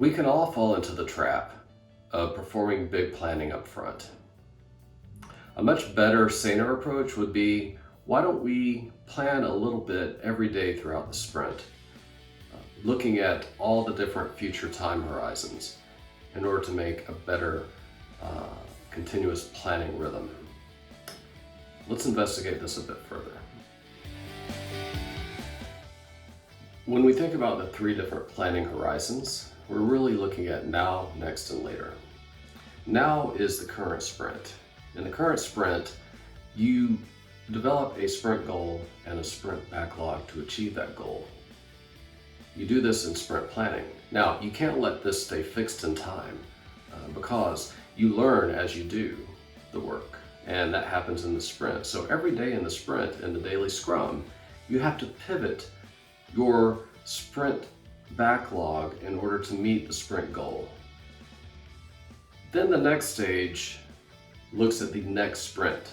We can all fall into the trap of performing big planning up front. A much better, saner approach would be, why don't we plan a little bit every day throughout the sprint, looking at all the different future time horizons in order to make a better continuous planning rhythm. Let's investigate this a bit further. When we think about the three different planning horizons, we're really looking at now, next, and later. Now is the current sprint. In the current sprint, you develop a sprint goal and a sprint backlog to achieve that goal. You do this in sprint planning. Now, you can't let this stay fixed in time because you learn as you do the work, and that happens in the sprint. So every day in the sprint, in the daily Scrum, you have to pivot your sprint backlog in order to meet the sprint goal. Then the next stage looks at the next sprint.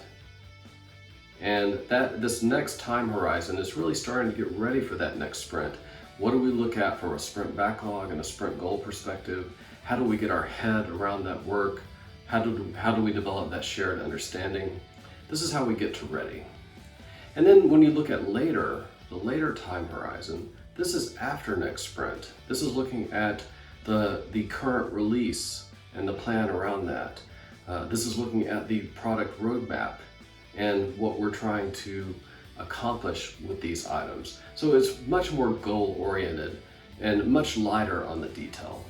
And this next time horizon is really starting to get ready for that next sprint. What do we look at from a sprint backlog and a sprint goal perspective? How do we get our head around that work? How do we develop that shared understanding? This is how we get to ready. And then when you look at later, the later time horizon, this is after next sprint. This is looking at the current release and the plan around that. This is looking at the product roadmap and what we're trying to accomplish with these items. So it's much more goal-oriented and much lighter on the detail.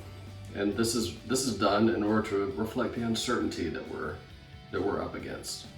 And this is done in order to reflect the uncertainty that we're up against.